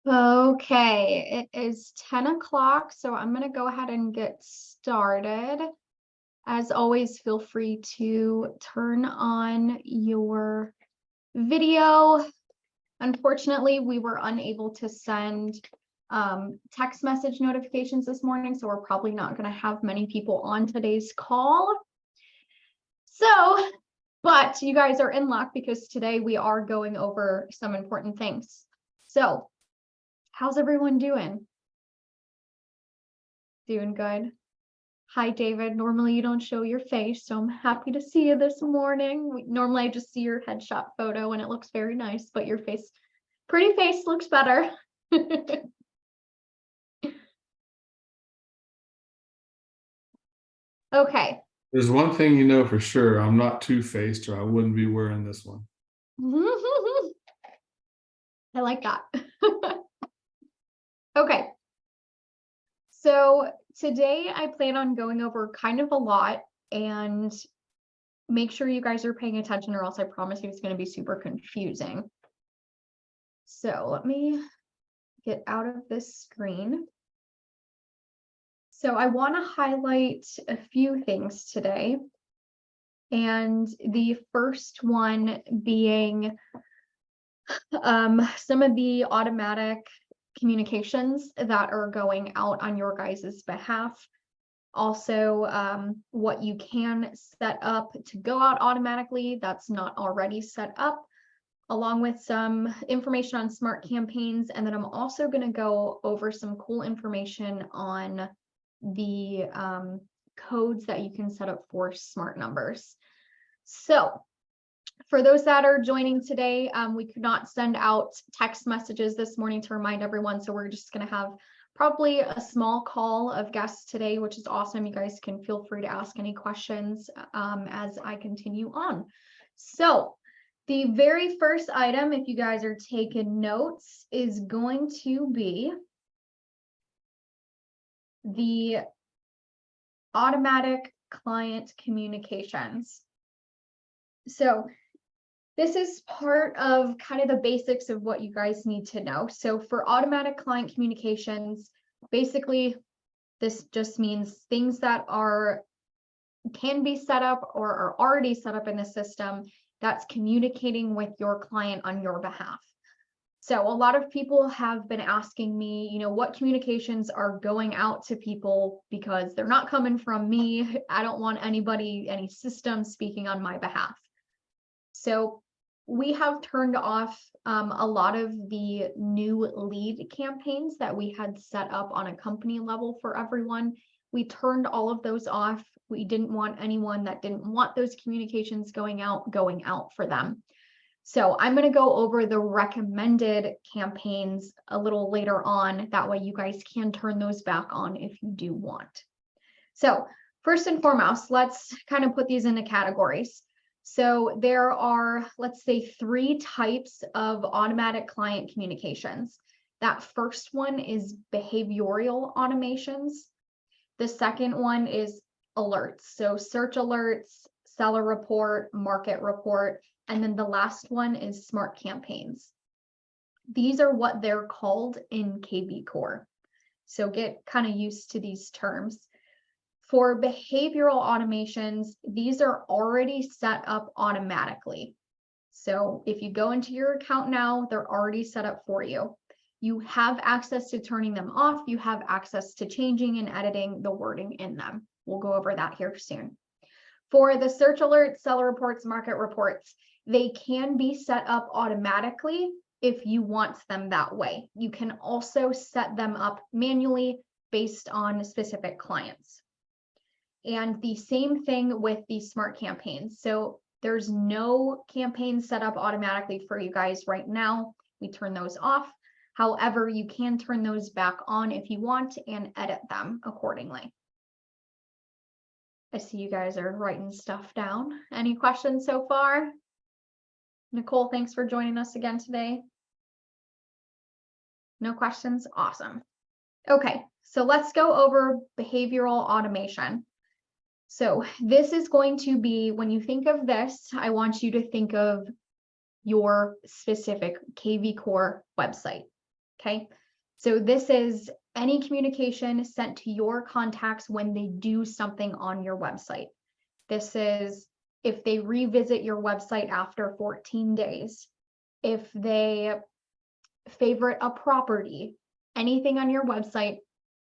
Okay, it is 10 o'clock, so I'm going to go ahead and get started. As always, feel free to turn on your video. Unfortunately, we were unable to send text message notifications this morning, so we're probably not going to have many people on today's call. But you guys are in luck because today we are going over some important things. So, how's everyone doing? Doing good. Hi, David. Normally you don't show your face, so I'm happy to see you this morning. Normally I just see your headshot photo and it looks very nice, but your pretty face looks better. Okay. There's one thing you know for sure, I'm not two-faced or I wouldn't be wearing this one. I like that. Okay. So today I plan on going over kind of a lot, and make sure you guys are paying attention or else I promise you it's going to be super confusing. So let me get out of this screen. So I want to highlight a few things today. And the first one being some of the automatic communications that are going out on your guys' behalf. Also, what you can set up to go out automatically that's not already set up, along with some information on smart campaigns. And then I'm also going to go over some cool information on the codes that you can set up for smart numbers. So for those that are joining today, we could not send out text messages this morning to remind everyone. So we're just going to have probably a small call of guests today, which is awesome. You guys can feel free to ask any questions as I continue on. So the very first item, if you guys are taking notes, is going to be the automatic client communications. So this is part of kind of the basics of what you guys need to know. So for automatic client communications, basically, this just means things that can be set up or are already set up in the system that's communicating with your client on your behalf. So a lot of people have been asking me, what communications are going out to people because they're not coming from me. I don't want any system speaking on my behalf. So we have turned off a lot of the new lead campaigns that we had set up on a company level for everyone. We turned all of those off. We didn't want anyone that didn't want those communications going out for them. So I'm going to go over the recommended campaigns a little later on. That way you guys can turn those back on if you do want. So first and foremost, let's kind of put these into categories. So there are, let's say, 3 types of automatic client communications. That first one is behavioral automations. The second one is alerts. So search alerts, seller report, market report, and then the last one is smart campaigns. These are what they're called in KV Core. So get kind of used to these terms. For behavioral automations, these are already set up automatically. So if you go into your account now, they're already set up for you. You have access to turning them off. You have access to changing and editing the wording in them. We'll go over that here soon. For the search alerts, seller reports, market reports, they can be set up automatically if you want them that way. You can also set them up manually based on specific clients. And the same thing with the smart campaigns. So there's no campaign set up automatically for you guys right now. We turn those off. However, you can turn those back on if you want and edit them accordingly. I see you guys are writing stuff down. Any questions so far? Nicole, thanks for joining us again today. No questions? Awesome. Okay, so let's go over behavioral automation. So this is going to be, when you think of this, I want you to think of your specific KV Core website. Okay, so this is any communication sent to your contacts when they do something on your website. This is if they revisit your website after 14 days, if they favorite a property, anything on your website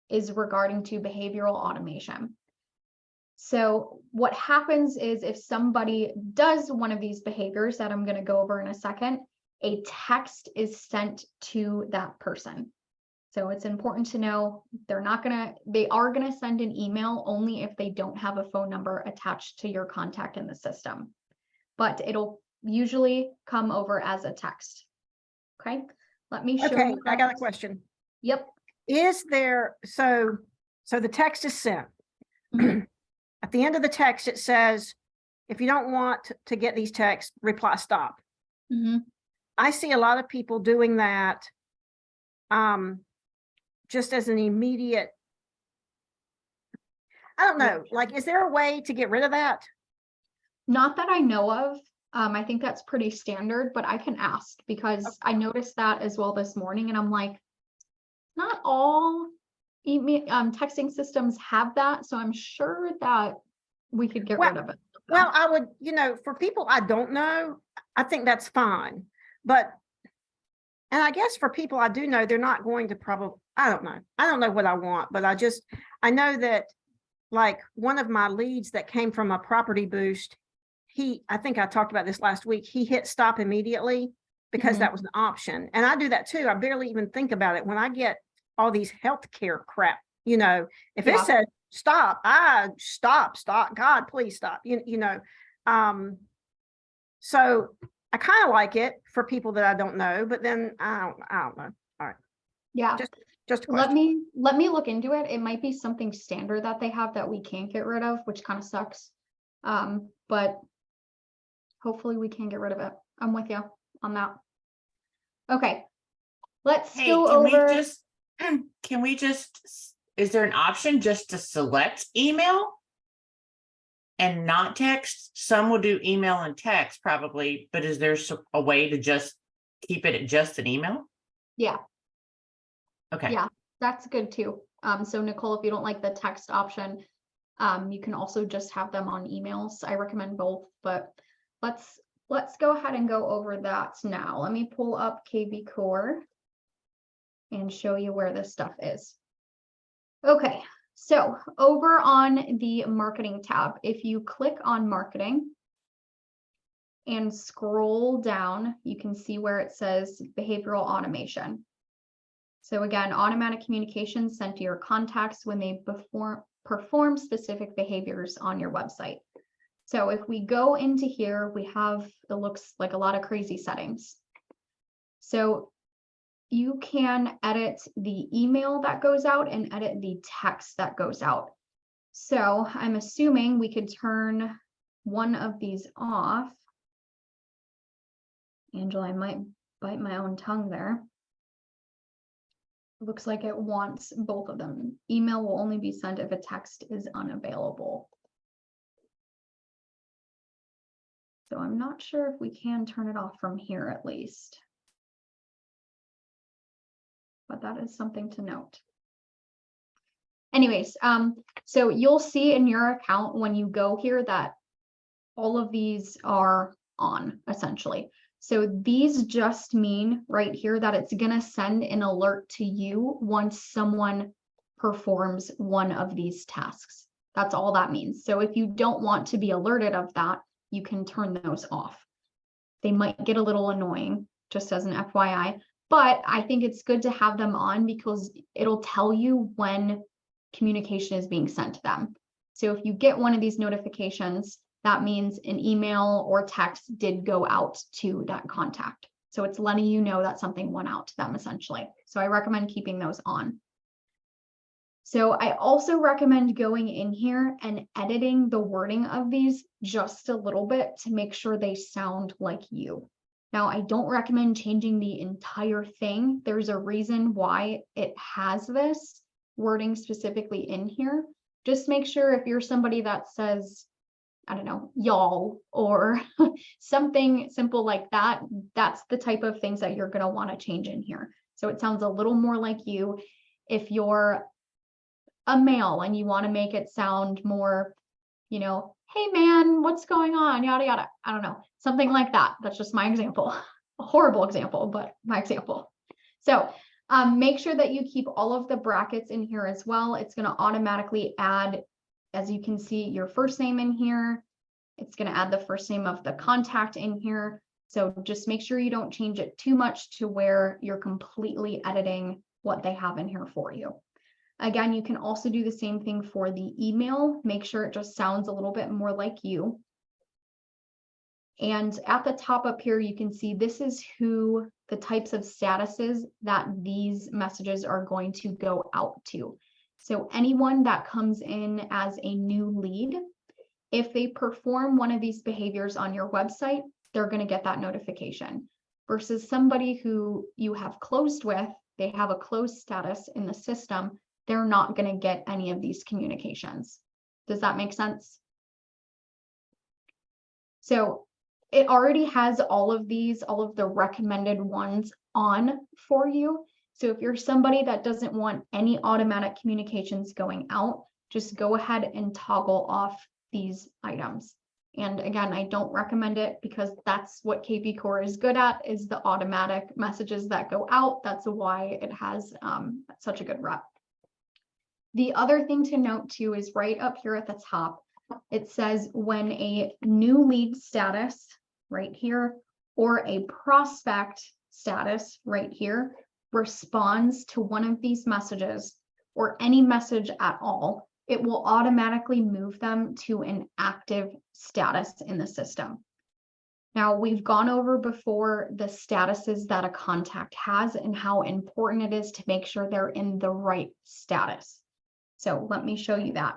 is regarding to behavioral automation. So what happens is if somebody does one of these behaviors that I'm going to go over in a second, a text is sent to that person. So it's important to know they are going to send an email only if they don't have a phone number attached to your contact in the system, but it'll usually come over as a text. Okay, let me show Okay, you I got a guys. question. Yep. Is there, so the text is sent. Mhm. At the end of the text, it says, if you don't want to get these texts, reply stop. Mhm. I see a lot of people doing that just as an immediate, I don't know, like, is there a way to get rid of that? Not that I know of. I think that's pretty standard, but I can ask because I noticed that as well this morning, and I'm like, not all texting systems have that, so I'm sure that we could get rid of it. Well, I would, for people I don't know, I think that's fine. But, and I guess for people I do know, they're not going to probably, I don't know. I don't know what I want, but I know that like one of my leads that came from a property boost, I think I talked about this last week, he hit stop immediately because that was an option. And I do that too. I barely even think about it when I get all these healthcare crap, if it says stop, stop, God, please stop, so I kind of like it for people that I don't know, but then I don't know. All right. Yeah. Just a question. Let me look into it. It might be something standard that they have that we can't get rid of, which kind of sucks. But hopefully we can get rid of it. I'm with you on that. Okay. Let's go over. Can we just, is there an option just to select email and not text? Some will do email and text probably, but is there a way to just keep it at just an email? Yeah. Okay. Yeah, that's good too. So Nicole, if you don't like the text option, you can also just have them on emails. I recommend both, but let's go ahead and go over that now. Let me pull up KV Core and show you where this stuff is. Okay, so over on the marketing tab, if you click on marketing and scroll down, you can see where it says behavioral automation. So again, automatic communications sent to your contacts when they perform specific behaviors on your website. So if we go into here, we have, it looks like a lot of crazy settings. So you can edit the email that goes out and edit the text that goes out. So I'm assuming we could turn one of these off. Angela, I might bite my own tongue there. It looks like it wants both of them. Email will only be sent if a text is unavailable. So I'm not sure if we can turn it off from here at least. But that is something to note. Anyways, so you'll see in your account when you go here that all of these are on essentially. So these just mean right here that it's going to send an alert to you once someone performs one of these tasks. That's all that means. So if you don't want to be alerted of that, you can turn those off. They might get a little annoying, just as an FYI, but I think it's good to have them on because it'll tell you when communication is being sent to them. So if you get one of these notifications, that means an email or text did go out to that contact. So it's letting you know that something went out to them essentially. So I recommend keeping those on. So I also recommend going in here and editing the wording of these just a little bit to make sure they sound like you. Now, I don't recommend changing the entire thing. There's a reason why it has this wording specifically in here. Just make sure if you're somebody that says, I don't know, y'all or something simple like that, that's the type of things that you're going to want to change in here. So it sounds a little more like you. If you're a male and you want to make it sound more, hey man, what's going on? Yada, yada. I don't know. Something like that. That's just my example. A horrible example, but my example. So make sure that you keep all of the brackets in here as well. It's going to automatically add, as you can see, your first name in here. It's going to add the first name of the contact in here. So just make sure you don't change it too much to where you're completely editing what they have in here for you. Again, you can also do the same thing for the email. Make sure it just sounds a little bit more like you. And at the top up here, you can see this is who the types of statuses that these messages are going to go out to. So anyone that comes in as a new lead, if they perform one of these behaviors on your website, they're going to get that notification. Versus somebody who you have closed with, they have a closed status in the system, they're not going to get any of these communications. Does that make sense? So it already has all of the recommended ones on for you. So if you're somebody that doesn't want any automatic communications going out, just go ahead and toggle off these items. And again, I don't recommend it because that's what KV Core is good at, is the automatic messages that go out. That's why it has such a good rep. The other thing to note too is right up here at the top, it says when a new lead status right here or a prospect status right here responds to one of these messages or any message at all, it will automatically move them to an active status in the system. Now, we've gone over before the statuses that a contact has and how important it is to make sure they're in the right status. So let me show you that.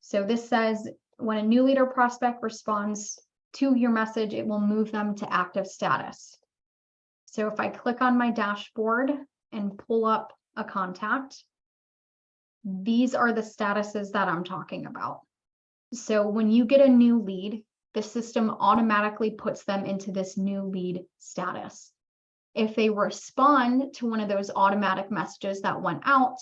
So this says when a new lead or prospect responds to your message, it will move them to active status. So if I click on my dashboard and pull up a contact, these are the statuses that I'm talking about. So when you get a new lead, the system automatically puts them into this new lead status. If they respond to one of those automatic messages that went out,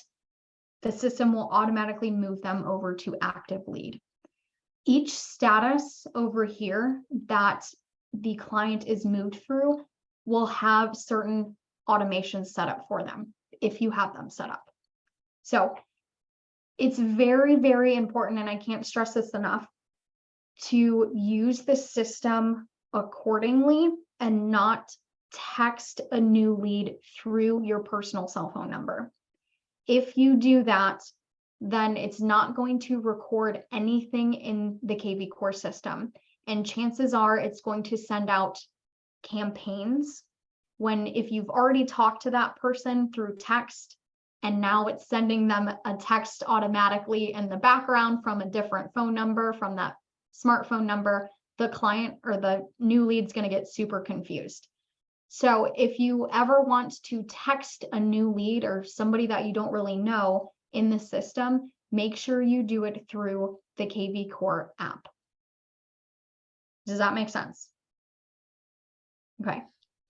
the system will automatically move them over to active lead. Each status over here that the client is moved through will have certain automations set up for them if you have them set up. So it's very, very important, and I can't stress this enough, to use the system accordingly and not text a new lead through your personal cell phone number. If you do that, then it's not going to record anything in the KV Core system. And chances are it's going to send out campaigns when, if you've already talked to that person through text, and now it's sending them a text automatically in the background from a different phone number, from that smartphone number, the client or the new lead's going to get super confused. So if you ever want to text a new lead or somebody that you don't really know in the system, make sure you do it through the KV Core app. Does that make sense? Okay.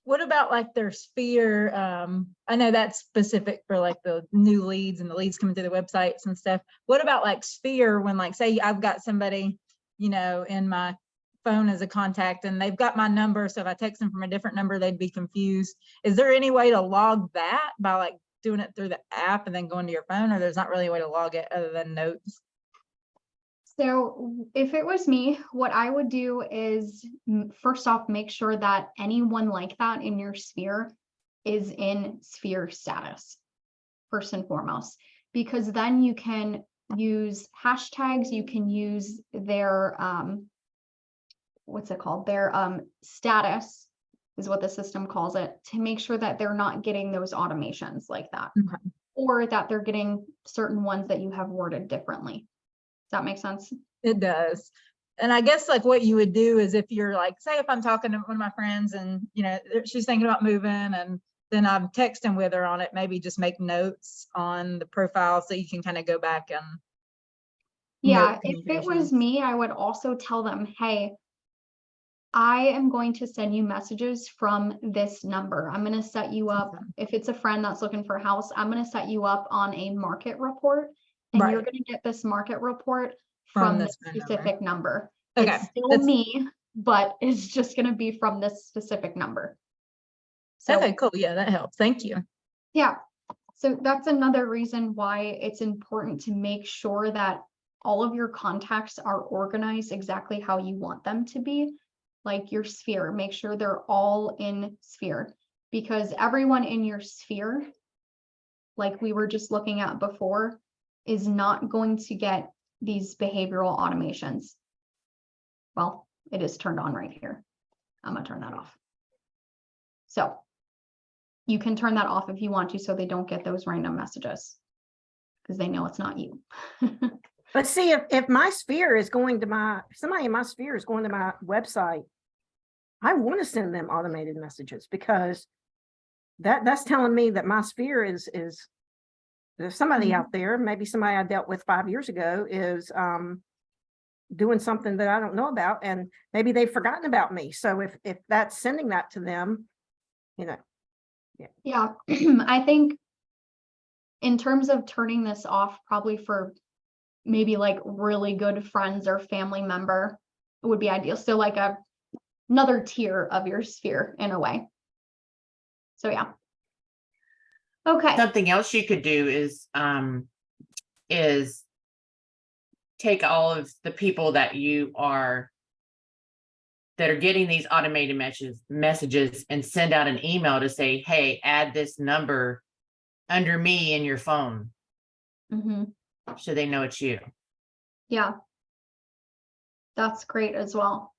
What about like their Sphere? I know that's specific for like the new leads and the leads coming through the websites and stuff. What about like Sphere when, like, say I've got somebody, in my phone as a contact and they've got my number, so if I text them from a different number, they'd be confused. Is there any way to log that by like doing it through the app and then going to your phone, or there's not really a way to log it other than notes? So if it was me, what I would do is first off, make sure that anyone like that in your Sphere is in Sphere status, first and foremost, because then you can use hashtags, you can use their, what's it called? Their status is what the system calls it, to make sure that they're not getting those automations like that, Okay. or that they're getting certain ones that you have worded differently. Does that make sense? It does. And I guess like what you would do is if you're like, say if I'm talking to one of my friends and, she's thinking about moving and then I'm texting with her on it, maybe just make notes on the profile so you can kind of go back and. Yeah, note if it was communications. me, I would also tell them, hey, I am going to send you messages from this number. I'm gonna set you up, Awesome. if it's a friend that's looking for a house, I'm gonna set you up on a market report. And you're Right. gonna get this market report From from this this phone number. specific number. Okay, It's still that's- me, but it's just gonna be from this specific number. So, Okay, cool. Yeah, that helps. Thank you. yeah, so that's another reason why it's important to make sure that all of your contacts are organized exactly how you want them to be. Like your sphere, make sure they're all in sphere, because everyone in your sphere, like we were just looking at before, is not going to get these behavioral automations. Well, it is turned on right here. I'm gonna turn that off. So you can turn that off if you want to, so they don't get those random messages, because they know it's not you. But see, if my sphere is going to if somebody in my sphere is going to my website, I want to send them automated messages, because that's telling me that my sphere is there's somebody out there, maybe somebody I dealt with 5 years ago is doing something that I don't know about, and maybe they've forgotten about me. So if that's sending that to them, you know, Yeah, I think in terms of turning this off, probably for maybe like really good friends or family member would be ideal. So like another tier of your sphere in a way. So yeah. Okay, Something else you could do is take all of the people that are getting these automated messages and send out an email to say, hey, add this number under me in your phone, mhm, so they know it's you. yeah. That's great as well.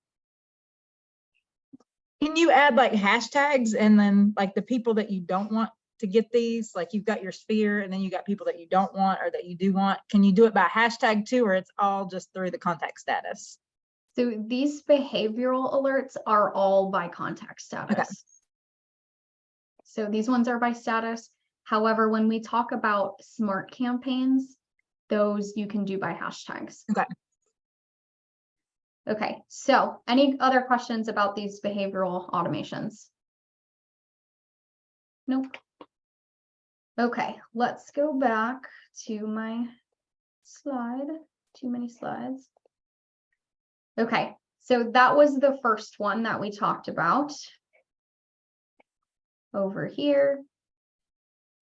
Can you add like hashtags and then like the people that you don't want to get these, like you've got your sphere and then you got people that you don't want or that you do want? Can you do it by hashtag too, or it's all just through the contact status? So these behavioral alerts are all by contact status. So these ones are by status. However, when we talk about smart campaigns, those you can do by hashtags. Okay. Okay, so any other questions about these behavioral automations? Nope. Okay, let's go back to my slide. Too many slides. Okay, so that was the first one that we talked about. Over here,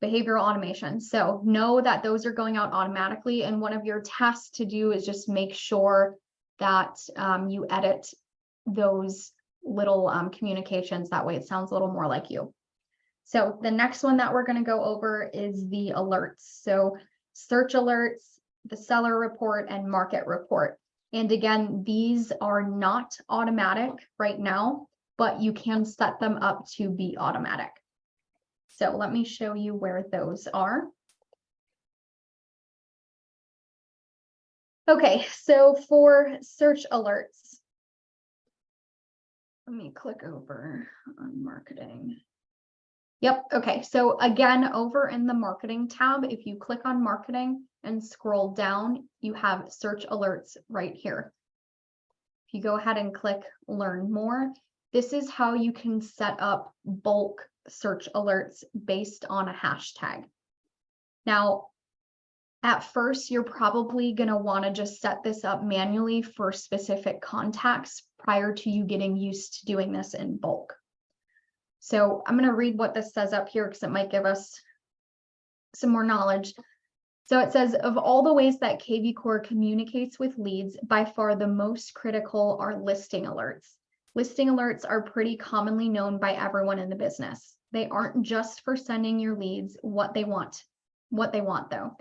behavioral automation. So know that those are going out automatically, and one of your tasks to do is just make sure that you edit those little communications. That way it sounds a little more like you. So the next one that we're going to go over is the alerts. So search alerts, the seller report, and market report. And again, these are not automatic right now, but you can set them up to be automatic. So let me show you where those are. Okay, so for search alerts, let me click over on marketing. Yep, okay, so again, over in the marketing tab, if you click on marketing and scroll down, you have search alerts right here. If you go ahead and click learn more, this is how you can set up bulk search alerts based on a hashtag. Now, at first, you're probably going to want to just set this up manually for specific contacts prior to you getting used to doing this in bulk. So I'm going to read what this says up here because it might give us some more knowledge. So it says, of all the ways that kvCORE communicates with leads, by far the most critical are listing alerts. Listing alerts are pretty commonly known by everyone in the business. They aren't just for sending your leads what they want though.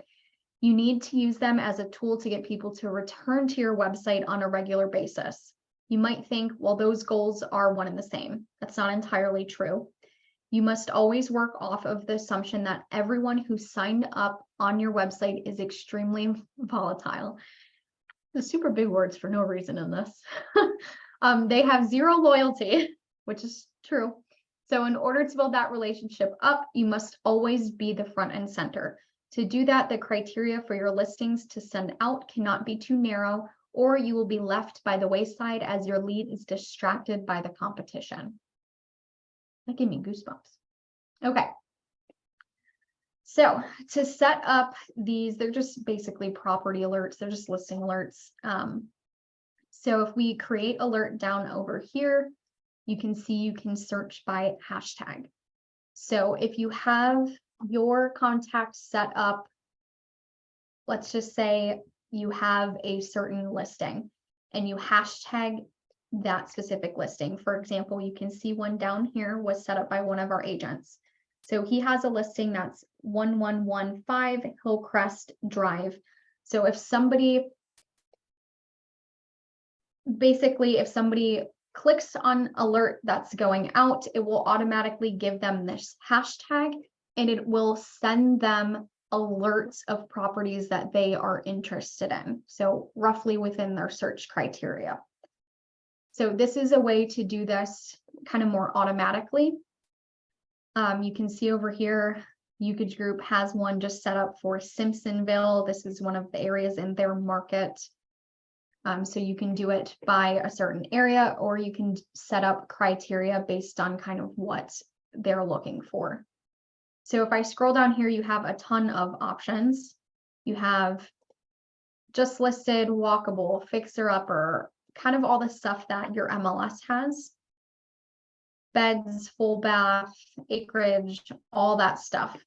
You need to use them as a tool to get people to return to your website on a regular basis. You might think, well, those goals are one and the same. That's not entirely true. You must always work off of the assumption that everyone who signed up on your website is extremely volatile. The super big words for no reason in this. They have zero loyalty, which is true. So in order to build that relationship up, you must always be the front and center. To do that, the criteria for your listings to send out cannot be too narrow or you will be left by the wayside as your lead is distracted by the competition. That gave me goosebumps. Okay. So to set up these, they're just basically property alerts. They're just listing alerts. So if we create alert down over here, you can see you can search by hashtag. So if you have your contact set up, let's just say you have a certain listing and you hashtag that specific listing. For example, you can see one down here was set up by one of our agents. So he has a listing that's 1115 Hillcrest Drive. So if somebody, basically, if somebody clicks on alert that's going out, it will automatically give them this hashtag and it will send them alerts of properties that they are interested in. So roughly within their search criteria. So this is a way to do this kind of more automatically. You can see over here, Ukage Group has one just set up for Simpsonville. This is one of the areas in their market. So you can do it by a certain area, or you can set up criteria based on kind of what they're looking for. So if I scroll down here, you have a ton of options. You have just listed, walkable, fixer upper, kind of all the stuff that your MLS has. Beds, full bath, acreage, all that stuff.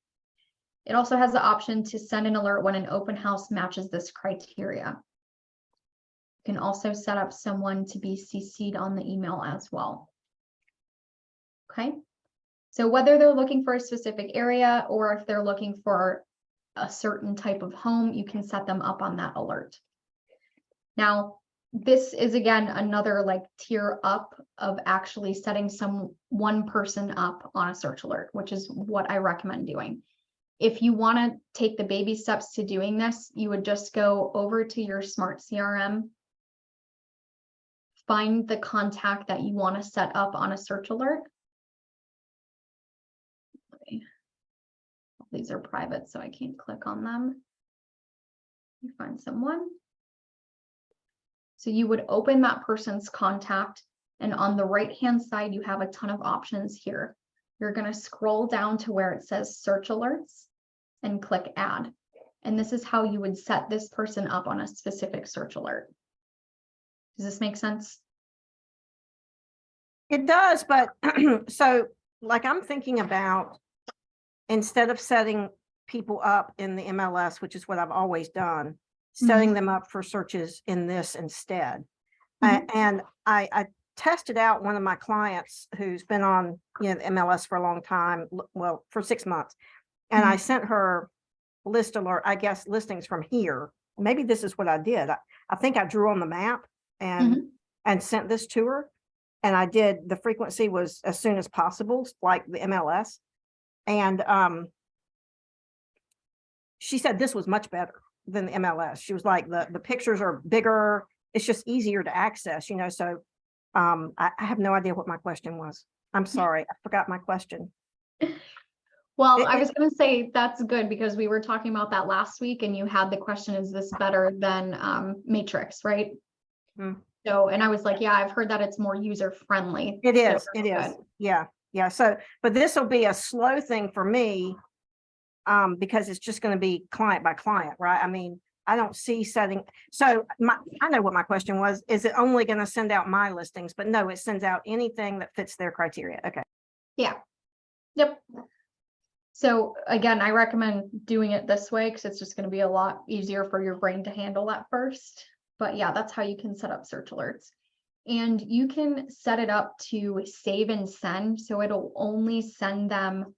It also has the option to send an alert when an open house matches this criteria. You can also set up someone to be CC'd on the email as well. Okay, so whether they're looking for a specific area or if they're looking for a certain type of home, you can set them up on that alert. Now, this is again another like tier up of actually setting one person up on a search alert, which is what I recommend doing. If you want to take the baby steps to doing this, you would just go over to your Smart CRM, find the contact that you want to set up on a search alert. Okay. These are private, so I can't click on them. You find someone. So you would open that person's contact, and on the right-hand side, you have a ton of options here. You're going to scroll down to where it says search alerts and click add. And this is how you would set this person up on a specific search alert. Does this make sense? It does, but so like I'm thinking about, instead of setting people up in the MLS, which is what I've always done, setting them up for searches in this instead. And I tested out one of my clients who's been on the MLS for a long time, well, for 6 months. And I sent her list alert, I guess, listings from here. Maybe this is what I did. I think I drew on the map and sent this to her. And I did, the frequency was as soon as possible, like the MLS. And she said this was much better than the MLS. She was like, the pictures are bigger. It's just easier to access, so I have no idea what my question was. I'm sorry, I forgot my question. Well, I was going to say that's good because we were talking about that last week and you had the question, is this better than Matrix, right? So, and I was like, yeah, I've heard that it's more user friendly. It is, So it is. good. Yeah. So, but this will be a slow thing for me because it's just going to be client by client, right? I mean, I don't see setting. So I know what my question was. Is it only going to send out my listings? But no, it sends out anything that fits their criteria. Okay. Yeah. Yep. So again, I recommend doing it this way because it's just going to be a lot easier for your brain to handle at first. But yeah, that's how you can set up search alerts. And you can set it up to save and send. So it'll only send them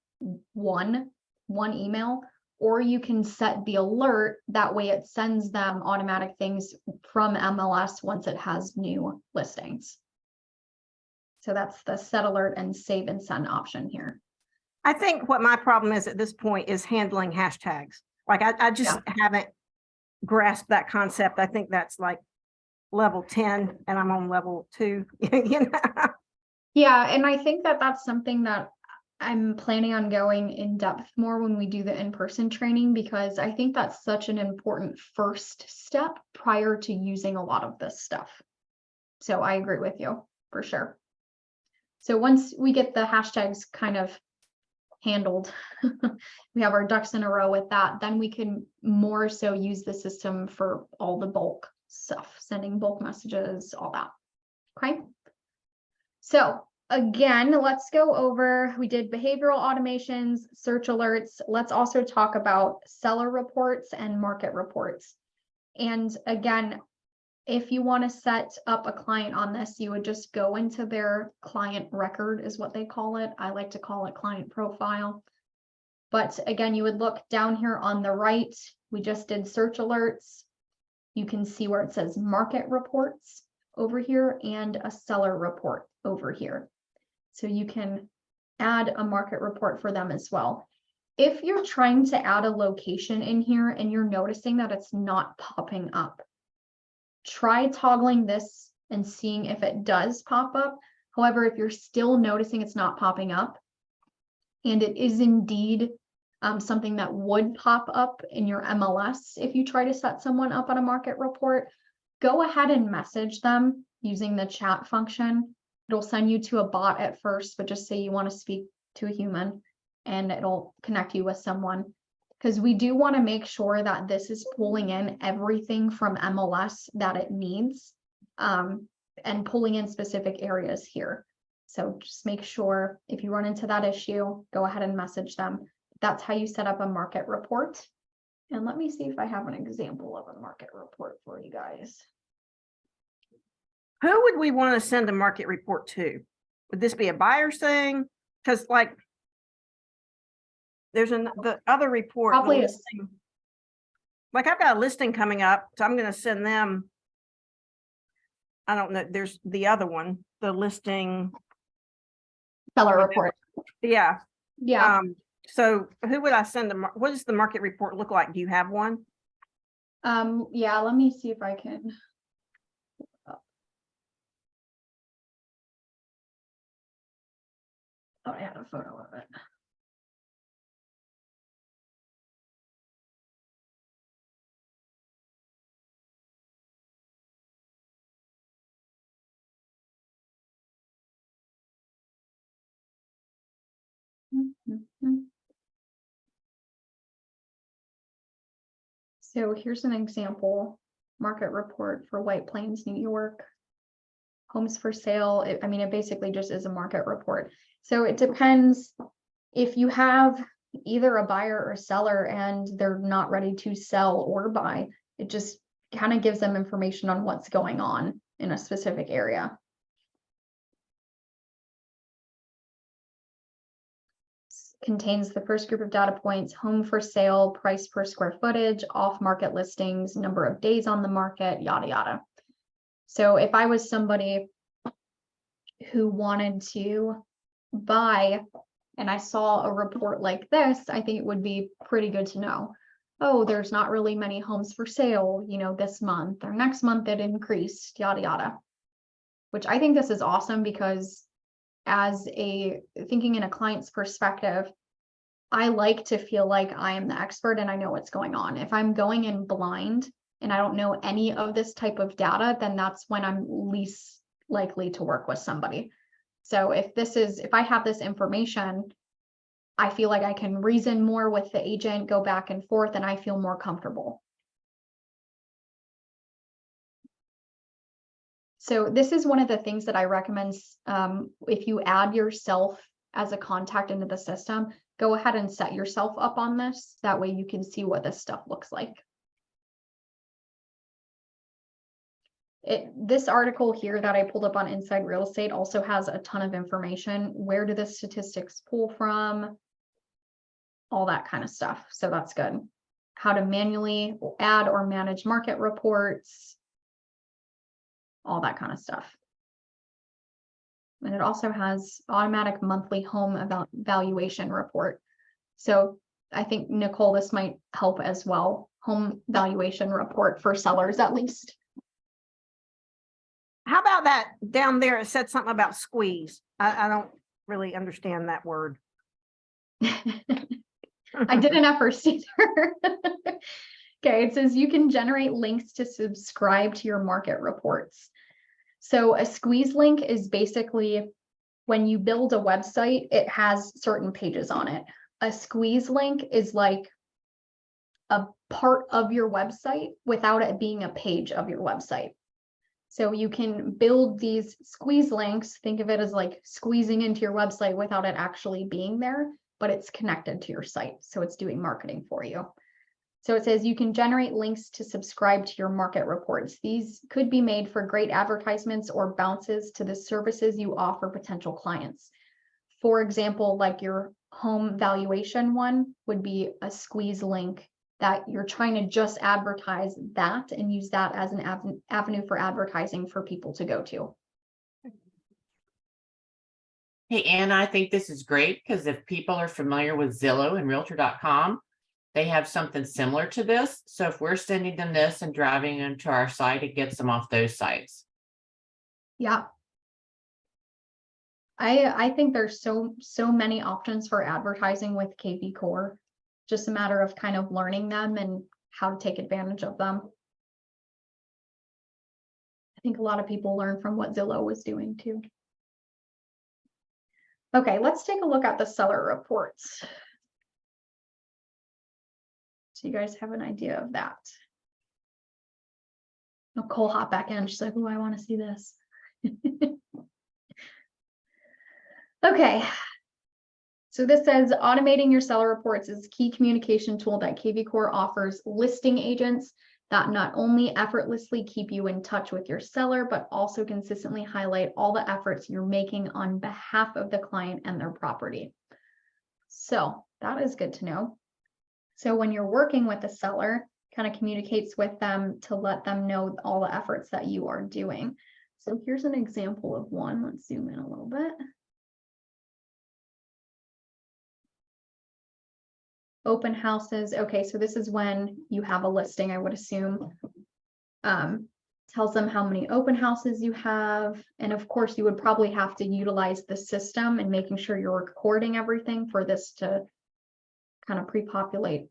one email, or you can set the alert. That way it sends them automatic things from MLS once it has new listings. So that's the set alert and save and send option here. I think what my problem is at this point is handling hashtags. Like I just haven't grasped that concept. I think that's like level 10 and I'm on level 2. Yeah, and I think that that's something that I'm planning on going in depth more when we do the in-person training, because I think that's such an important first step prior to using a lot of this stuff. So I agree with you for sure. So once we get the hashtags kind of handled, we have our ducks in a row with that, then we can more so use the system for all the bulk stuff, sending bulk messages, all that. Okay. So again, let's go over, we did behavioral automations, search alerts. Let's also talk about seller reports and market reports. And again, if you want to set up a client on this, you would just go into their client record is what they call it. I like to call it client profile. But again, you would look down here on the right. We just did search alerts. You can see where it says market reports over here and a seller report over here. So you can add a market report for them as well. If you're trying to add a location in here and you're noticing that it's not popping up, try toggling this and seeing if it does pop up. However, if you're still noticing it's not popping up, and it is indeed something that would pop up in your MLS if you try to set someone up on a market report, go ahead and message them using the chat function. It'll send you to a bot at first, but just say you want to speak to a human and it'll connect you with someone. Because we do want to make sure that this is pulling in everything from MLS that it needs, and pulling in specific areas here. So just make sure if you run into that issue, go ahead and message them. That's how you set up a market report. And let me see if I have an example of a market report for you guys. Who would we want to send a market report to? Would this be a buyer's thing? Because like, there's the other report. the Probably a- listing. Like I've got a listing coming up, so I'm going to send them. I don't know. There's the other one, the listing. Seller Okay. report. Yeah. Yeah. So who would I send them? What does the market report look like? Do you have one? Yeah, let me see if I can. Oh, I had a photo of it. So here's an example market report for White Plains, New York. Homes for sale. I mean, it basically just is a market report. So it depends if you have either a buyer or seller and they're not ready to sell or buy, it just kind of gives them information on what's going on in a specific area. Contains the first group of data points: home for sale, price per square footage, off-market listings, number of days on the market, yada, yada. So if I was somebody who wanted to buy and I saw a report like this, I think it would be pretty good to know. Oh, there's not really many homes for sale, you know, this month or next month it increased, yada, yada. Which I think this is awesome because thinking in a client's perspective, I like to feel like I am the expert and I know what's going on. If I'm going in blind and I don't know any of this type of data, then that's when I'm least likely to work with somebody. So if I have this information, I feel like I can reason more with the agent, go back and forth, and I feel more comfortable. So this is one of the things that I recommend. If you add yourself as a contact into the system, go ahead and set yourself up on this. That way you can see what this stuff looks like. This article here that I pulled up on Inside Real Estate also has a ton of information. Where do the statistics pull from? All that kind of stuff. So that's good. How to manually add or manage market reports. All that kind of stuff. And it also has automatic monthly home valuation report. So I think, Nicole, this might help as well. Home valuation report for sellers, at least. How about that down there? It said something about squeeze. I don't really understand that word. I didn't at first either. Okay, it says you can generate links to subscribe to your market reports. So a squeeze link is basically when you build a website, it has certain pages on it. A squeeze link is like a part of your website without it being a page of your website. So you can build these squeeze links, think of it as like squeezing into your website without it actually being there, but it's connected to your site. So it's doing marketing for you. So it says you can generate links to subscribe to your market reports. These could be made for great advertisements or bounces to the services you offer potential clients. For example, like your home valuation one would be a squeeze link that you're trying to just advertise that and use that as an avenue for advertising for people to go to. Hey, Anna, I think this is great because if people are familiar with Zillow and Realtor.com, they have something similar to this. So if we're sending them this and driving them to our site, it gets them off those sites. Yeah. I think there's so many options for advertising with KV Core. Just a matter of kind of learning them and how to take advantage of them. I think a lot of people learn from what Zillow was doing too. Okay, let's take a look at the seller reports. So you guys have an idea of that. Nicole hopped back in. She's like, "Oh, I want to see this." Okay. So this says automating your seller reports is a key communication tool that KV Core offers listing agents that not only effortlessly keep you in touch with your seller, but also consistently highlight all the efforts you're making on behalf of the client and their property. So that is good to know. So when you're working with a seller, kind of communicates with them to let them know all the efforts that you are doing. So here's an example of one. Let's zoom in a little bit. Open houses. Okay, so this is when you have a listing, I would assume. Tells them how many open houses you have. And of course, you would probably have to utilize the system and making sure you're recording everything for this to kind of pre-populate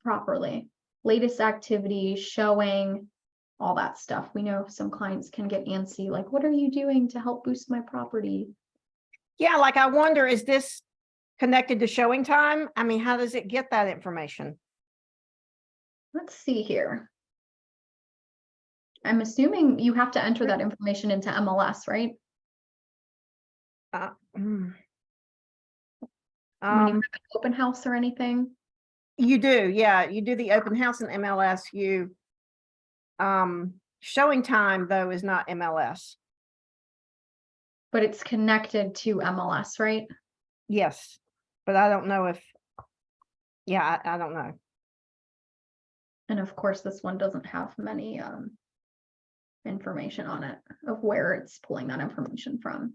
properly. Latest activity, showing, all that stuff. We know some clients can get antsy, like, what are you doing to help boost my property? Yeah, like I wonder, is this connected to showing time? I mean, how does it get that information? Let's see here. I'm assuming you have to enter that information into MLS, right? When you have an open house or anything? You do, yeah, you do the open house in MLS. You showing time though is not MLS. But it's connected to MLS, right? Yes, but I don't know if, yeah, I don't know. And of course, this one doesn't have many information on it of where it's pulling that information from.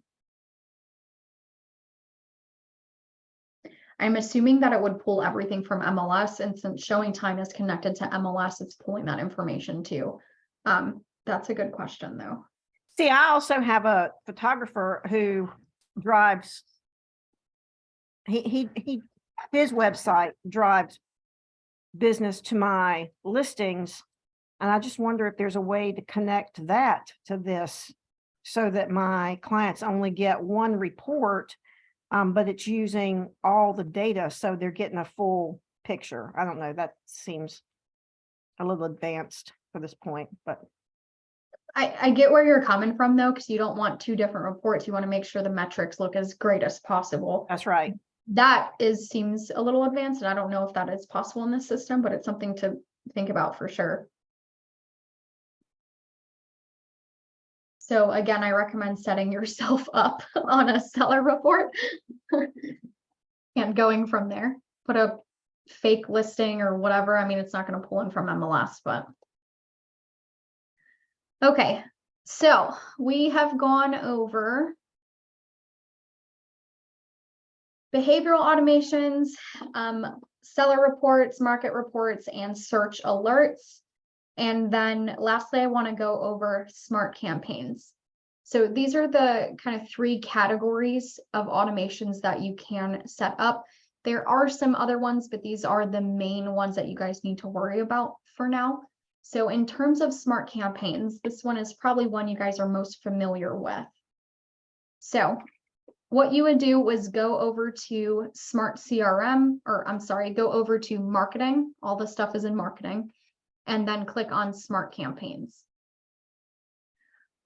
I'm assuming that it would pull everything from MLS, and since showing time is connected to MLS, it's pulling that information too. That's a good question though. See, I also have a photographer who drives, his website drives business to my listings. And I just wonder if there's a way to connect that to this so that my clients only get one report, but it's using all the data. So they're getting a full picture. I don't know. That seems a little advanced for this point, but. I get where you're coming from though, because you don't want two different reports. You want to make sure the metrics look as great as possible. That's right. That seems a little advanced, and I don't know if that is possible in this system, but it's something to think about for sure. So again, I recommend setting yourself up on a seller report and going from there. Put a fake listing or whatever. I mean, it's not going to pull in from MLS, but. Okay, so we have gone over behavioral automations, seller reports, market reports, and search alerts. And then lastly, I want to go over smart campaigns. So these are the kind of three categories of automations that you can set up. There are some other ones, but these are the main ones that you guys need to worry about for now. So in terms of smart campaigns, this one is probably one you guys are most familiar with. So what you would do was go over to Smart CRM, or I'm sorry, go over to marketing. All the stuff is in marketing, and then click on smart campaigns.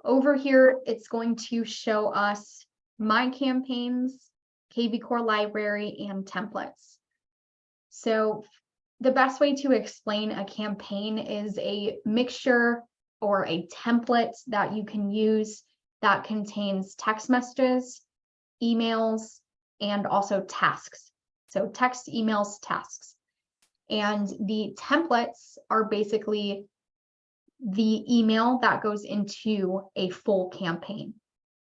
Over here, it's going to show us my campaigns, KV Core library, and templates. So the best way to explain a campaign is a mixture or a template that you can use that contains text messages, emails, and also tasks. So text, emails, tasks. And the templates are basically the email that goes into a full campaign.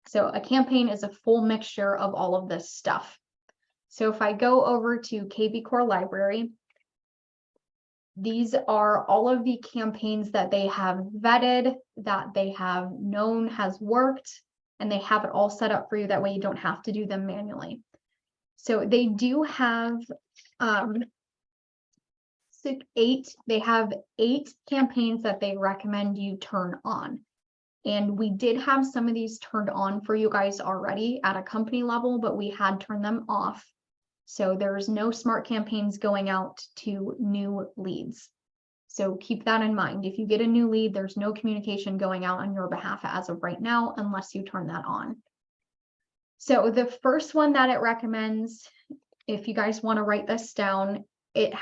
So a campaign is a full mixture of all of this stuff. So if I go over to KV Core library, these are all of the campaigns that they have vetted, that they have known has worked, and they have it all set up for you. That way you don't have to do them manually. So they do have they have 8 campaigns that they recommend you turn on. And we did have some of these turned on for you guys already at a company level, but we had turned them off. So there's no smart campaigns going out to new leads. So keep that in mind. If you get a new lead, there's no communication going out on your behalf as of right now, unless you turn that on. So the first one that it recommends, if you guys want to write this down, it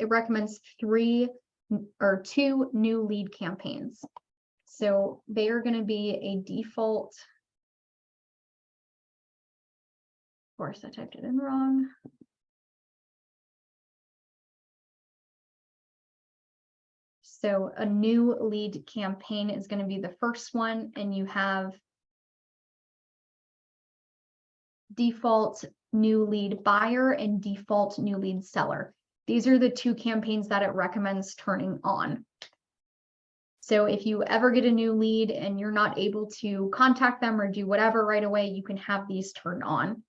recommends 2 new lead campaigns. So they are going to be a default. Of course, I typed it in wrong. So a new lead campaign is going to be the first one, and you have default new lead buyer and default new lead seller. These are the 2 campaigns that it recommends turning on. So if you ever get a new lead and you're not able to contact them or do whatever right away, you can have these turned on.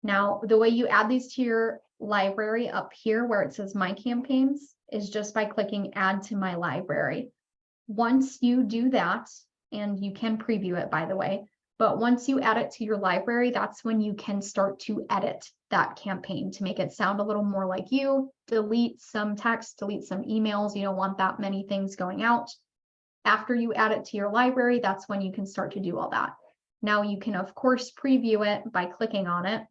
Now, the way you add these to your library up here where it says My Campaigns is just by clicking Add to My Library. Once you do that, and you can preview it, by the way, but once you add it to your library, that's when you can start to edit that campaign to make it sound a little more like you. Delete some text, delete some emails. You don't want that many things going out. After you add it to your library, that's when you can start to do all that. Now you can, of course, preview it by clicking on it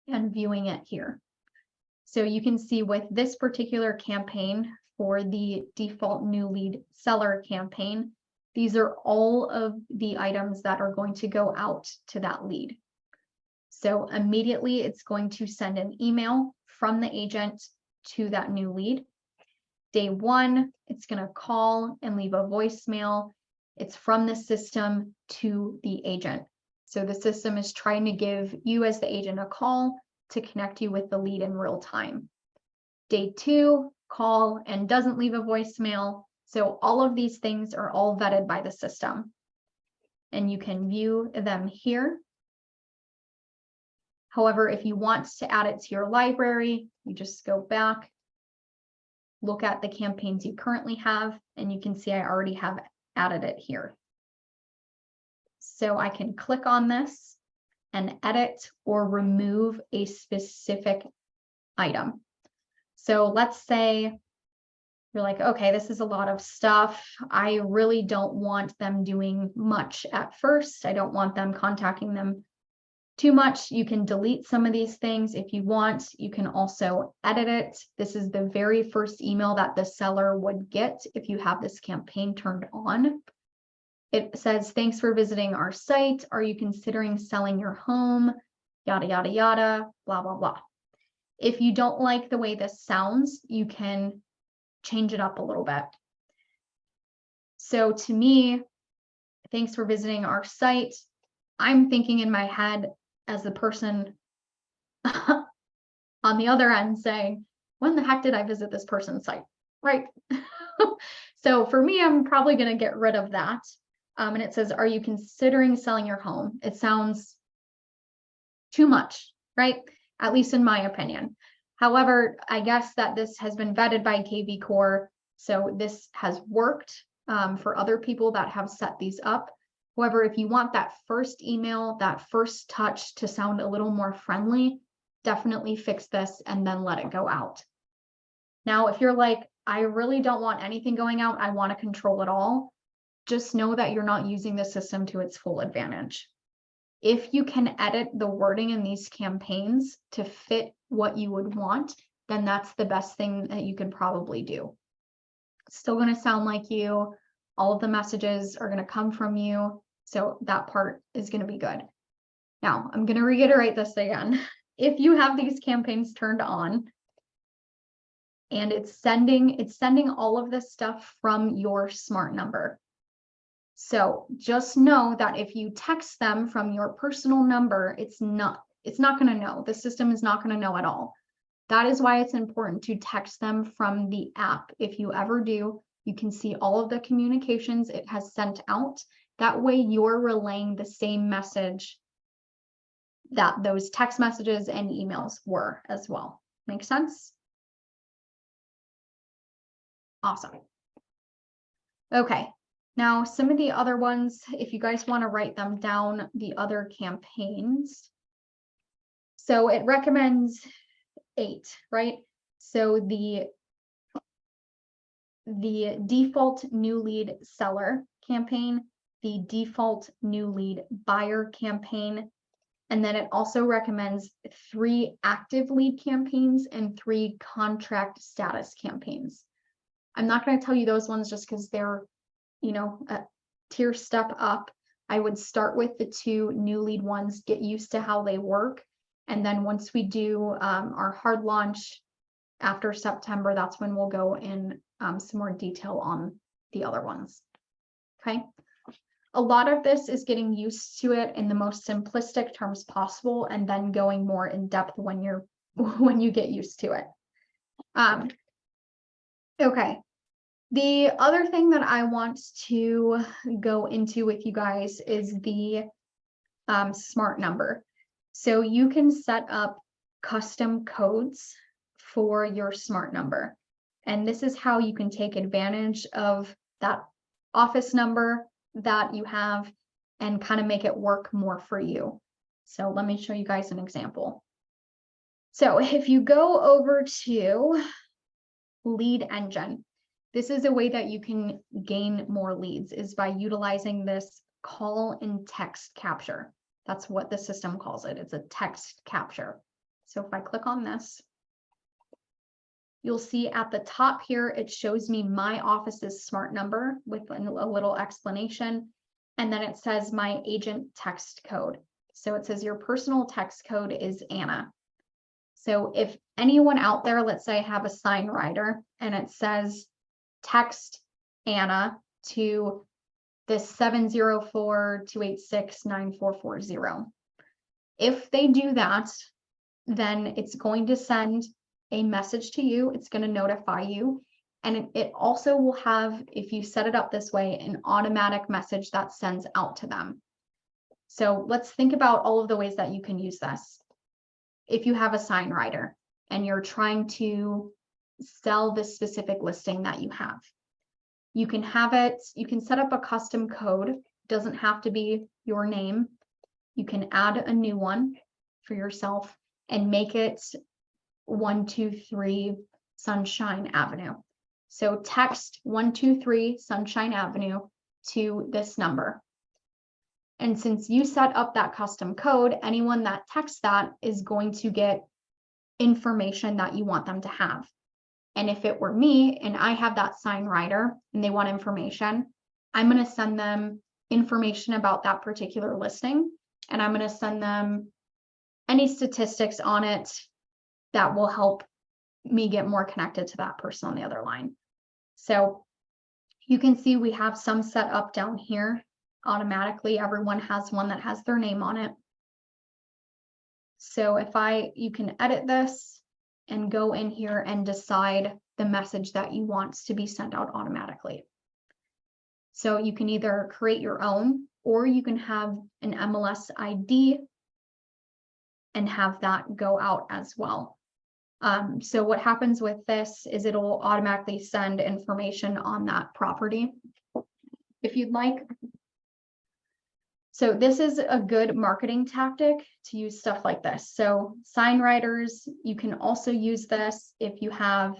and viewing it here. So you can see with this particular campaign for the default new lead seller campaign, these are all of the items that are going to go out to that lead. So immediately it's going to send an email from the agent to that new lead. Day 1, it's going to call and leave a voicemail. It's from the system to the agent. So the system is trying to give you as the agent a call to connect you with the lead in real time. Day 2, call and doesn't leave a voicemail. So all of these things are all vetted by the system. And you can view them here. However, if you want to add it to your library, you just go back, look at the campaigns you currently have, and you can see I already have added it here. So I can click on this and edit or remove a specific item. So let's say you're like, okay, this is a lot of stuff. I really don't want them doing much at first. I don't want them contacting them too much. You can delete some of these things if you want. You can also edit it. This is the very first email that the seller would get if you have this campaign turned on. It says, thanks for visiting our site. Are you considering selling your home? Yada, yada, yada, blah, blah, blah. If you don't like the way this sounds, you can change it up a little bit. So to me, thanks for visiting our site. I'm thinking in my head as the person on the other end saying, when the heck did I visit this person's site? Right. So for me, I'm probably going to get rid of that. And it says, are you considering selling your home? It sounds too much, right? at least in my opinion. However, I guess that this has been vetted by KV Core, so this has worked for other people that have set these up. However, if you want that first email, that first touch to sound a little more friendly, definitely fix this and then let it go out. Now, if you're like, I really don't want anything going out, I want to control it all, just know that you're not using the system to its full advantage. If you can edit the wording in these campaigns to fit what you would want, then that's the best thing that you can probably do. It's still going to sound like you. All of the messages are going to come from you. So that part is going to be good. Now, I'm going to reiterate this again. If you have these campaigns turned on and it's sending all of this stuff from your smart number. So just know that if you text them from your personal number, it's not going to know. The system is not going to know at all. That is why it's important to text them from the app. If you ever do, you can see all of the communications it has sent out. That way you're relaying the same message that those text messages and emails were as well. Make sense? Awesome. Okay. Now, some of the other ones, if you guys want to write them down, the other campaigns. So it recommends 8, right? So the default new lead seller campaign, the default new lead buyer campaign, and then it also recommends 3 active lead campaigns and 3 contract status campaigns. I'm not going to tell you those ones just because they're, you know, a tier step up. I would start with the 2 new lead ones, get used to how they work. And then once we do our hard launch after September, that's when we'll go in some more detail on the other ones. Okay. A lot of this is getting used to it in the most simplistic terms possible, and then going more in depth when you get used to it. Okay. The other thing that I want to go into with you guys is the smart number. So you can set up custom codes for your smart number. And this is how you can take advantage of that office number that you have and kind of make it work more for you. So let me show you guys an example. So if you go over to Lead Engine, this is a way that you can gain more leads, is by utilizing this call and text capture. That's what the system calls it. It's a text capture. So if I click on this, you'll see at the top here, it shows me my office's smart number with a little explanation. And then it says my agent text code. So it says your personal text code is Anna. So if anyone out there, let's say I have a sign writer and it says text Anna to this 704-286-9440. If they do that, then it's going to send a message to you. It's going to notify you. And it also will have, if you set it up this way, an automatic message that sends out to them. So let's think about all of the ways that you can use this. If you have a sign writer and you're trying to sell this specific listing that you have, you can have it, you can set up a custom code. It doesn't have to be your name. You can add a new one for yourself and make it 123 Sunshine Avenue. So text 123 Sunshine Avenue to this number. And since you set up that custom code, anyone that texts that is going to get information that you want them to have. And if it were me and I have that sign writer and they want information, I'm going to send them information about that particular listing. And I'm going to send them any statistics on it that will help me get more connected to that person on the other line. So you can see we have some set up down here automatically. Everyone has one that has their name on it. So you can edit this and go in here and decide the message that you want to be sent out automatically. So you can either create your own, or you can have an MLS ID and have that go out as well. So what happens with this is it'll automatically send information on that property if you'd like. So this is a good marketing tactic to use stuff like this. So sign writers, you can also use this if you have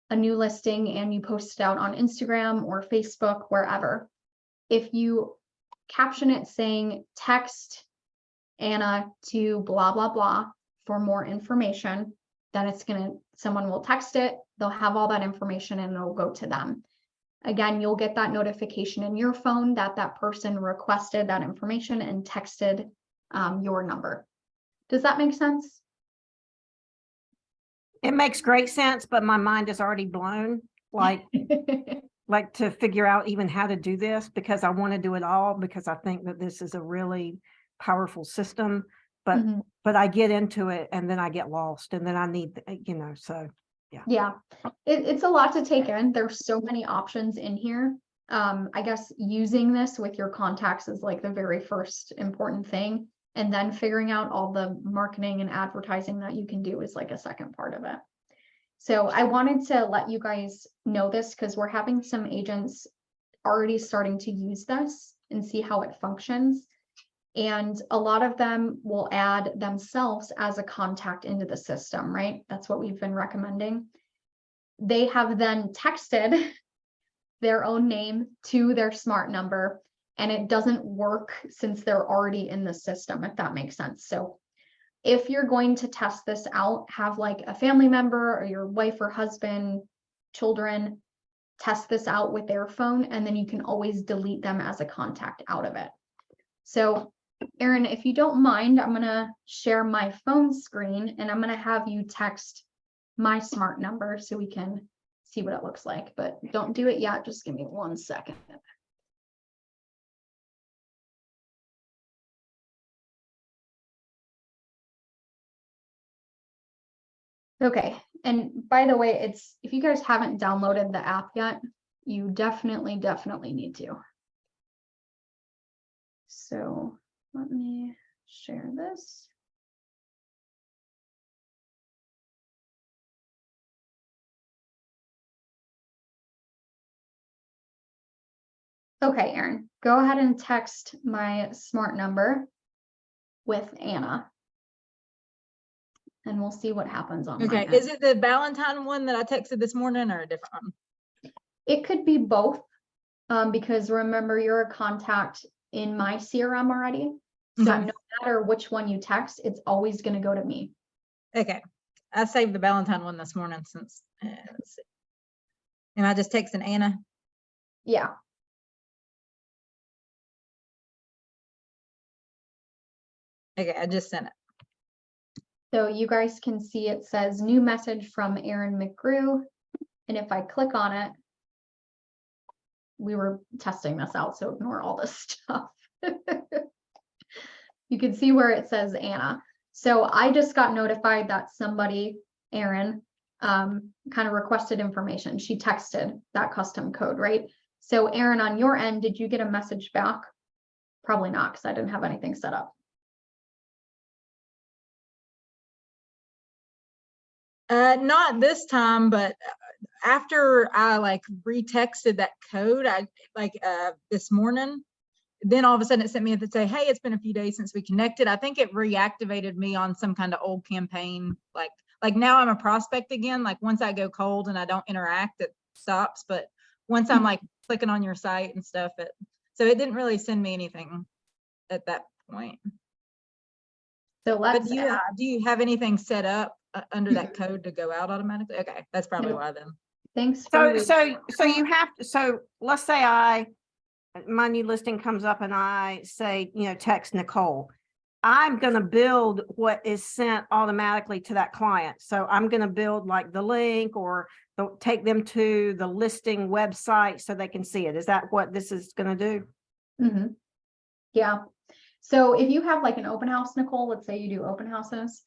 a new listing and you post it out on Instagram or Facebook, wherever. If you caption it saying text Anna to blah, blah, blah for more information, then someone will text it, they'll have all that information and it'll go to them. Again, you'll get that notification in your phone that that person requested that information and texted your number. Does that make sense? It makes great sense, but my mind is already blown, like to figure out even how to do this, because I want to do it all, because I think that this is a really powerful system, but Mhm. but I get into it and then I get lost, and then I need, so. Yeah, it's a lot to take in. There's so many options in here. I guess using this with your contacts is like the very first important thing. And then figuring out all the marketing and advertising that you can do is like a second part of it. So I wanted to let you guys know this because we're having some agents already starting to use this and see how it functions. And a lot of them will add themselves as a contact into the system, right? That's what we've been recommending. They have then texted their own name to their smart number, and it doesn't work since they're already in the system, if that makes sense. So if you're going to test this out, have like a family member or your wife or husband, children, test this out with their phone, and then you can always delete them as a contact out of it. So Erin, if you don't mind, I'm going to share my phone screen and I'm going to have you text my smart number so we can see what it looks like, but don't do it yet. Just give me 1 second. Okay. And by the way, if you guys haven't downloaded the app yet, you definitely need to. So let me share this. Okay, Erin, go ahead and text my smart number with Anna. And we'll see what happens on my Okay, end. is it the Valentine one that I texted this morning or a different one? It could be both, because remember, you're a contact in my CRM already. So Okay. no matter which one you text, it's always going to go to me. Okay, I saved the Valentine one this morning since, let's see. Am I just texting Anna? Yeah. Okay, I just sent it. So you guys can see it says new message from Erin McGrew. And if I click on it, we were testing this out, so ignore all this stuff. You can see where it says Anna. So I just got notified that somebody, Erin, kind of requested information. She texted that custom code, right? So Erin, on your end, did you get a message back? Probably not, because I didn't have anything set up. Not this time, but after I like retexted that code, this morning, then all of a sudden it sent me to say, hey, it's been a few days since we connected. I think it reactivated me on some kind of old campaign. Like now I'm a prospect again. Like once I go cold and I don't interact, it stops. But once I'm like clicking on your site and stuff, so it didn't really send me anything at that point. So But let's Mm-hmm. do you have anything set up under that code to go out automatically? Okay, that's probably No. why then. thanks for So you have to, so let's say my new listing comes up and I say, text Nicole. I'm going to build what is sent automatically to that client. So I'm going to build like the link or take them to the listing website so they can see it. Is that what this is going to do? Mm-hmm. Yeah. So if you have like an open house, Nicole, let's say you do open houses,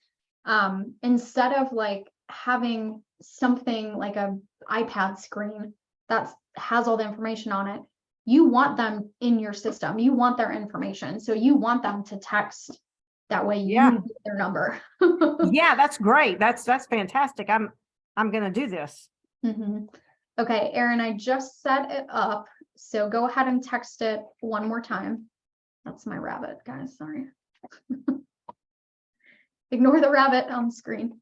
instead of like having something like a iPad screen that has all the information on it, you want them in your system. You want their information. So you want them to text That way you Yeah. get their number. Yeah, that's great. That's fantastic. I'm gonna do this. Mhm. Okay, Erin, I just set it up, so go ahead and text it one more time. That's my rabbit, guys, sorry. Ignore the rabbit on the screen.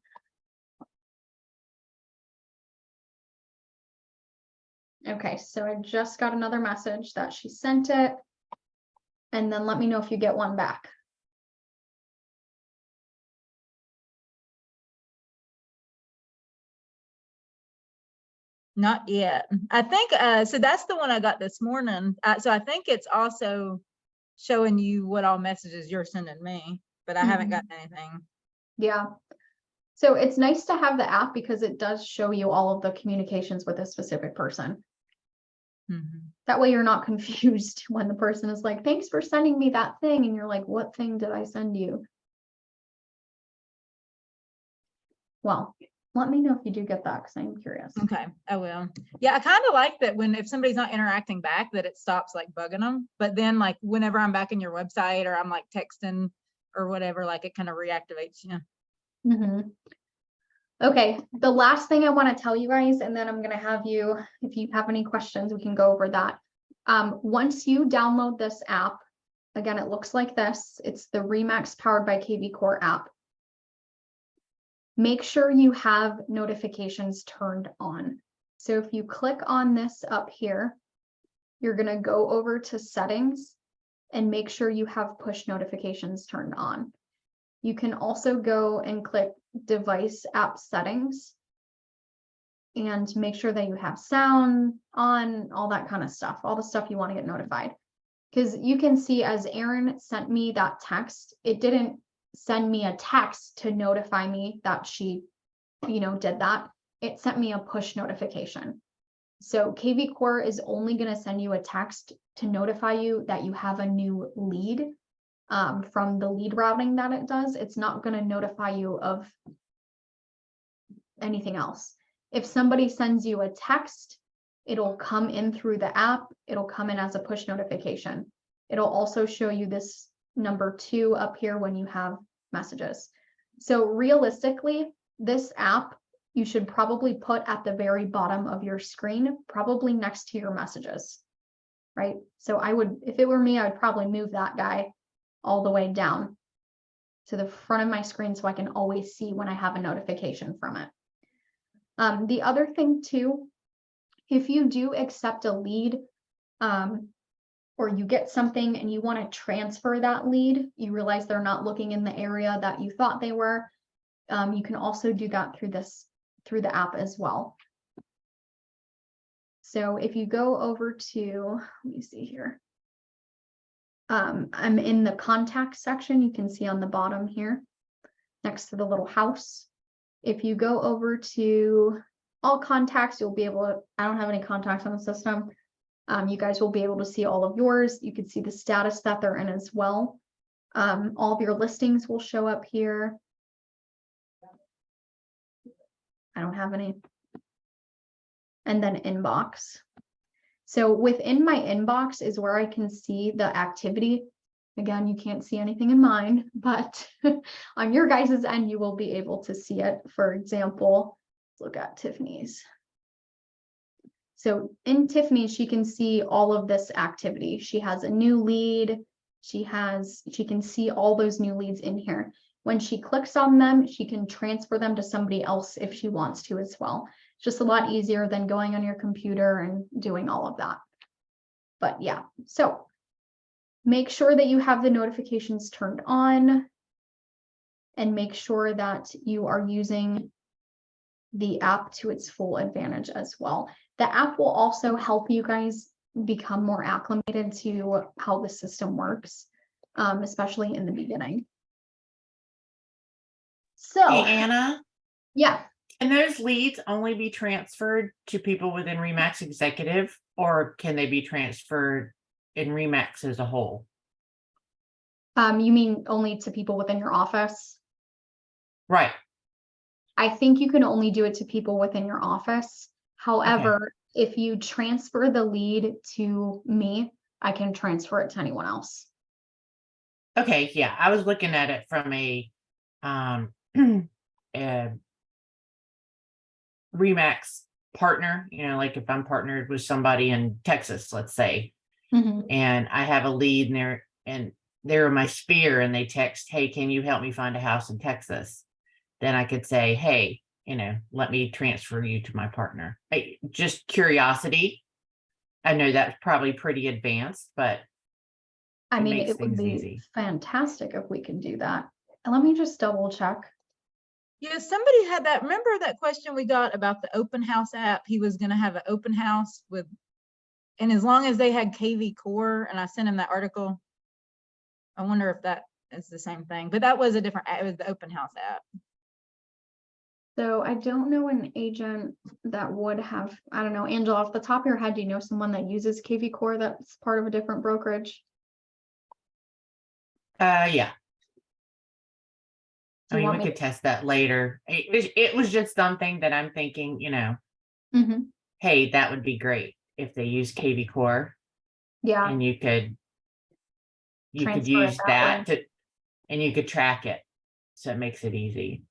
Okay, so I just got another message that she sent it. And then let me know if you get one back. Not yet. I think, so that's the one I got this morning. So I think it's also showing you what all messages you're sending me, but I haven't gotten anything. Yeah. So it's nice to have the app because it does show you all of the communications with a specific person. Mhm. That way you're not confused when the person is like, thanks for sending me that thing. And you're like, what thing did I send you? Well, let me know if you do get that because I'm curious. Okay, I will. Yeah, I kind of like that if somebody's not interacting back, that it stops like bugging them. But then like whenever I'm back in your website or I'm like texting or whatever, like it kind of reactivates you. Mhm. Okay, the last thing I want to tell you guys, and then I'm going to have you, if you have any questions, we can go over that. Once you download this app, again, it looks like this. It's the Remax powered by KV Core app. Make sure you have notifications turned on. So if you click on this up here, you're going to go over to settings and make sure you have push notifications turned on. You can also go and click device app settings and make sure that you have sound on, all that kind of stuff, all the stuff you want to get notified. Because you can see as Erin sent me that text, it didn't send me a text to notify me that she, did that. It sent me a push notification. So KV Core is only going to send you a text to notify you that you have a new lead. From the lead routing that it does, it's not going to notify you of anything else. If somebody sends you a text, it'll come in through the app. It'll come in as a push notification. It'll also show you this number 2 up here when you have messages. So realistically, this app you should probably put at the very bottom of your screen, probably next to your messages, right? So I would, if it were me, I would probably move that guy all the way down to the front of my screen so I can always see when I have a notification from it. The other thing too, if you do accept a lead, or you get something and you want to transfer that lead, you realize they're not looking in the area that you thought they were, you can also do that through the app as well. So if you go over to, let me see here. I'm in the contact section, you can see on the bottom here, next to the little house. If you go over to all contacts, you'll be able to, I don't have any contacts on the system. You guys will be able to see all of yours. You can see the status that they're in as well. All of your listings will show up here. I don't have any. And then inbox. So within my inbox is where I can see the activity. Again, you can't see anything in mine, but on your guys' end, you will be able to see it. For example, let's look at Tiffany's. So in Tiffany's, she can see all of this activity. She has a new lead. She can see all those new leads in here. When she clicks on them, she can transfer them to somebody else if she wants to as well. It's just a lot easier than going on your computer and doing all of that. But yeah, so make sure that you have the notifications turned on and make sure that you are using the app to its full advantage as well. The app will also help you guys become more acclimated to how the system works, especially in the beginning. So, Hey, Anna, yeah, can those leads only be transferred to people within Remax Executive, or can they be transferred in Remax as a whole? you mean only to people within your office? Right. I think you can only do it to people within your office. However, if you transfer the lead to me, I can transfer it to anyone else. Okay, yeah, I was looking at it from a uh, Remax partner, like if I'm partnered with somebody in Texas, let's say, Mhm. and I have a lead and they're my sphere and they text, hey, can you help me find a house in Texas? Then I could say, hey, let me transfer you to my partner. Just curiosity. I know that's probably pretty advanced, but I It mean, makes it would things be easy. fantastic if we could do that. And let me just double check. Yeah, somebody had that. Remember that question we got about the open house app? He was gonna have an open house with, and as long as they had KV Core, and I sent him that article. I wonder if that is the same thing, but that was a different, it was the open house app. So I don't know an agent that would have, I don't know, Angela, off the top of your head, do you know someone that uses KV Core that's part of a different brokerage? yeah. Do I you mean, want we me? could test that later. It was just something that I'm thinking, Mhm. hey, that would be great if they use KV Core Yeah, and you could transfer it use that way. and you could track it. So it makes it easy.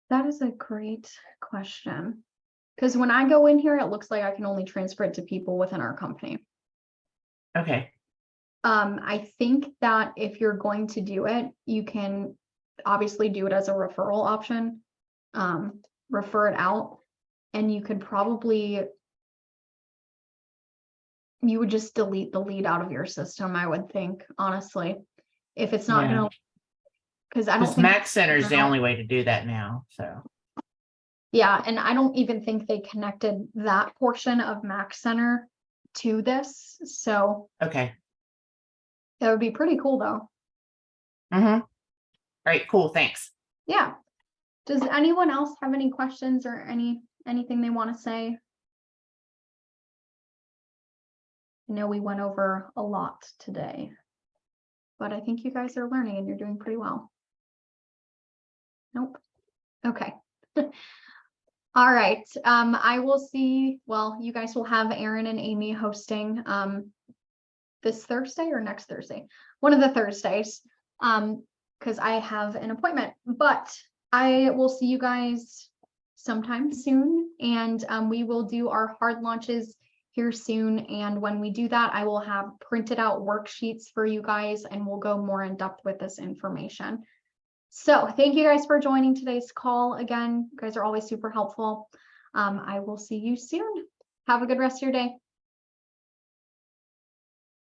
That is a great question. Because when I go in here, it looks like I can only transfer it to people within our company. Okay. I think that if you're going to do it, you can obviously do it as a referral option. Refer it out, and you could probably, you would just delete the lead out of your system, I would think, honestly. If it's not Yeah. gonna, because I don't Because think. Mac Center is the only way to do that now. So Yeah, and I don't even think they connected that portion of Mac Center to this, so okay. that would be pretty cool though. All right, cool. Thanks. Yeah. Does anyone else have any questions or anything they want to say? I know we went over a lot today, but I think you guys are learning and you're doing pretty well. Nope. Okay. All right. I will see, well, you guys will have Aaron and Amy hosting this Thursday or next Thursday, one of the Thursdays, because I have an appointment, but I will see you guys sometime soon, and we will do our hard launches here soon. And when we do that, I will have printed out worksheets for you guys, and we'll go more in depth with this information. So thank you guys for joining today's call. Again, you guys are always super helpful. I will see you soon. Have a good rest of your day.